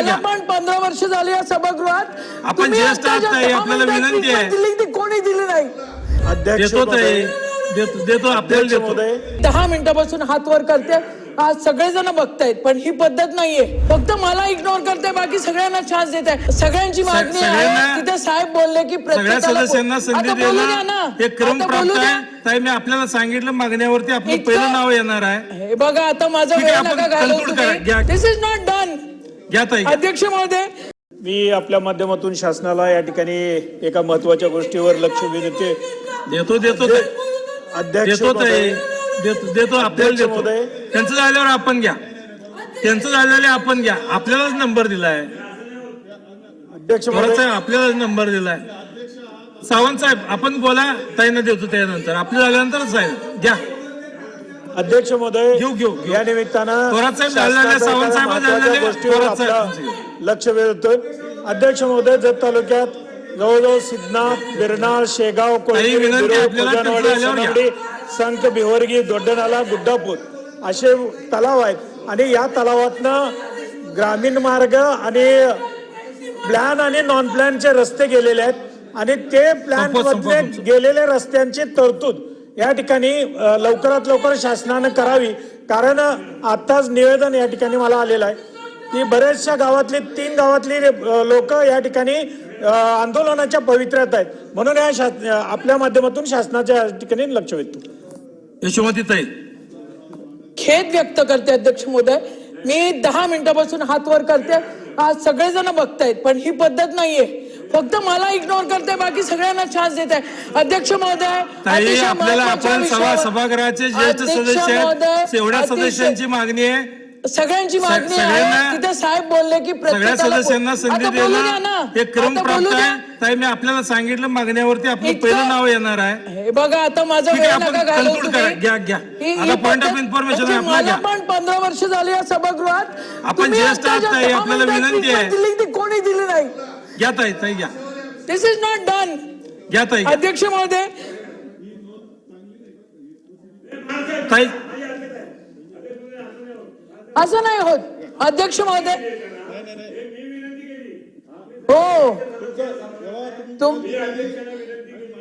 मला पण 15 वर्ष झाली या सभागृहात. आपण ज्येष्ठ आहात ताई, आपल्याला विनंती आहे. दिली ती कोणी दिली नाही. अध्यक्ष देतो ताई, देतो आपल्याला देतो. महोदय 10 मिनिटापासून हात वर करते. आज सगळेजण बघतायत, पण ही पद्धत नाहीये. फक्त मला इग्नोर करते, बाकी सगळ्यांना चान्स देत आहे. सगळ्यांची मागणी आहे. तिथे साहेब बोलले की सगळ्या सदस्यांना संधी आता बोलू द्या देणं ना. हे क्रम आता प्राप्त बोलू द्या. आहे. ताई मी आपल्याला सांगितलं मागण्यावरती आपलं पहिलं नाव येणार आहे. हे बघा आता माझा ठीक वेळ आहे, आपण नका घालवू conclude करा. घ्या. तुम्ही. दिस इज नॉट डन. घ्या ताई, घ्या. अध्यक्ष महोदय, मी आपल्या माध्यमातून शासनाला या ठिकाणी एका महत्वाच्या गोष्टीवर लक्ष देते. देतो ताई. अध्यक्ष देतो ताई, महोदय देतो आपल्याला अध्यक्ष देतो. महोदय. त्यांचं झाल्यावर आपण घ्या, त्यांचं झालेलं आपण घ्या. आपल्यालाच नंबर दिलाय, अध्यक्ष थोरात महोदय साहेब आपल्यालाच नंबर दिलाय. सावंत साहेब आपण बोला, ताईंना देतो त्यानंतर. आपलं झाल्यानंतरच साहेब घ्या. अध्यक्ष महोदय घेऊ. या निमित्तानं थोरात साहेब झालेले, सावंत साहेब महत्त्वाच्या झालेले, गोष्टीवर थोरात साहेब आपलं लक्ष वेधतोय. अध्यक्ष महोदय जत तालुक्यात जवळजवळ सिद्धनाथ बिरनाळ शेगाव कोळी विनंती आहे आपल्याला, पूजनवाडी त्यांचं झाल्यावर सोनवडी संख भिवरगी दोड्डनाला गुड्डापूर असे तलाव आहेत आणि या तलावातनं ग्रामीण मार्ग आणि प्लॅन आणि नॉन प्लॅनचे रस्ते गेलेले आहेत आणि ते प्लॅन मधले गेलेल्या रस्त्यांची तरतूद या ठिकाणी लवकरात लवकर शासनानं करावी. कारण आताच निवेदन या ठिकाणी मला आलेलं आहे की बऱ्याचशा गावातली 3 गावातली लोक या ठिकाणी आंदोलनाच्या पवित्र्यात आहेत. म्हणून या आपल्या माध्यमातून शासनाच्या या ठिकाणी लक्ष वेधतो. यशोमती ताई, खेद व्यक्त करते अध्यक्ष महोदय. मी 10 मिनिटापासून हात वर करते. आज सगळेजण बघतायत, पण ही पद्धत नाहीये. फक्त मला इग्नोर करते, बाकी सगळ्यांना चान्स देत आहे. अध्यक्ष महोदय, ताई अतिशय आपल्याला महत्त्वाच्या आपण विषयावर- सभागृहाचे ज्येष्ठ अध्यक्ष सदस्य महोदय, आहेत. एवढ्या अतिशय- सदस्यांची मागणी आहे. सगळ्यांची मागणी आहे. सगळ्यांना- तिथे साहेब बोलले की सगळ्या प्रत्येकाला सदस्यांना संधी आता बोलू द्या देणं ना. हे क्रम आता प्राप्त बोलू द्या. आहे. ताई मी आपल्याला सांगितलं मागण्यावरती आपलं इतकं- पहिलं नाव येणार आहे. हे बघा आता माझा ठीक वेळ आहे, आपण नका घालवू conclude करा. तुम्ही. घ्या. ही आता पॉइंट ऑफ पद्धत- इन्फॉर्मेशन म्हणजे आपला मला घ्या. पण 15 वर्ष झाली या सभागृहात. आपण तुम्ही ज्येष्ठ आहात आता ताई, ज्या आपल्याला दहा मिनिटात विनंती आहे. दिली ती कोणी दिली नाही. घ्या ताई घ्या. दिस इज नॉट डन. घ्या ताई, घ्या. अध्यक्ष महोदय, ताई असं नाही होत. अध्यक्ष महोदय, हो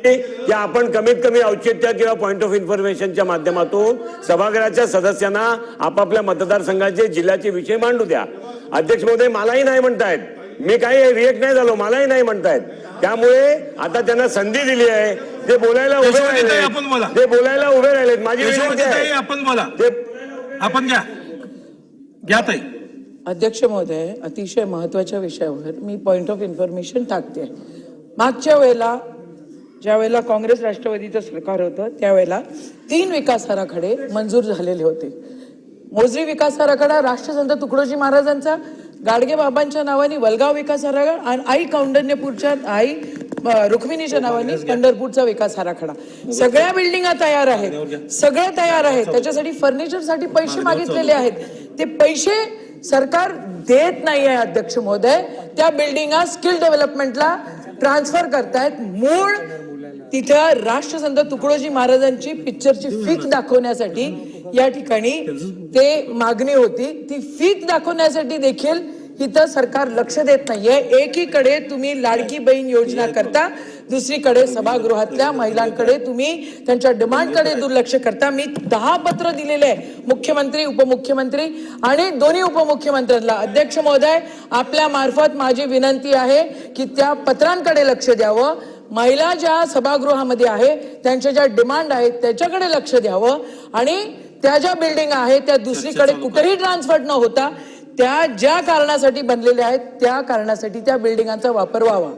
की आपण कमीत कमी औचित्य किंवा पॉइंट ऑफ इन्फॉर्मेशनच्या माध्यमातून सभागृहाच्या सदस्यांना आपापल्या मतदारसंघाचे जिल्ह्याचे विषय मांडू द्या. अध्यक्ष महोदय मलाही नाही म्हणतायत, मी काही रिएक्ट नाही झालो, मलाही नाही म्हणतायत. त्यामुळे आता त्यांना संधी दिली आहे, ते बोलायला उभे यशोमती ताई, राहिले, आपण बोला. ते बोलायला उभे राहिलेत. माझी यशोमती विनंती ताई आहे आपण बोला. ते आपण घ्या ताई. अध्यक्ष महोदय, अतिशय महत्वाच्या विषयावर मी पॉइंट ऑफ इन्फॉर्मेशन टाकते. मागच्या वेळेला ज्या वेळेला काँग्रेस राष्ट्रवादीचं सरकार होतं त्यावेळेला 3 विकास आराखडे मंजूर झालेले होते. मोजरी विकास आराखडा राष्ट्रसंत तुकडोजी महाराजांचा, गाडगे बाबांच्या नावाने वलगाव विकास आराखडा आणि आई कौंडण्यपूरच्या आई रुक्मिणीच्या नावाने पंढरपूरचा विकास आराखडा. सगळ्या बिल्डिंगा तयार आहेत, सगळे तयार आहेत. त्याच्यासाठी फर्निचरसाठी पैसे मागितलेले आहेत. ते पैसे सरकार देत नाही आहे. अध्यक्ष महोदय, त्या बिल्डिंगा स्किल डेव्हलपमेंटला ट्रान्सफर करतायत. मूळ तिथं राष्ट्रसंत तुकडोजी महाराजांची पिक्चरची फीत दाखवण्यासाठी या ठिकाणी ते मागणी होती. ती फीत दाखवण्यासाठी देखील इथं सरकार लक्ष देत नाहीये. एकीकडे तुम्ही लाडकी बहीण योजना करता, दुसरीकडे सभागृहातल्या महिलांकडे तुम्ही त्यांच्या डिमांडकडे दुर्लक्ष करता. मी 10 पत्र दिलेले आहे मुख्यमंत्री, उपमुख्यमंत्री आणि दोन्ही उपमुख्यमंत्र्यांना. अध्यक्ष महोदय, आपल्या मार्फत माझी विनंती आहे की त्या पत्रांकडे लक्ष द्यावं. महिला ज्या सभागृहामध्ये आहे त्यांच्या ज्या डिमांड आहेत त्याच्याकडे लक्ष द्यावं आणि त्या ज्या बिल्डिंग आहेत त्या दुसरीकडे कुठेही ट्रान्सफर न होता त्या ज्या कारणासाठी बनलेल्या आहेत त्या कारणासाठी त्या बिल्डिंगांचा वापर व्हावा.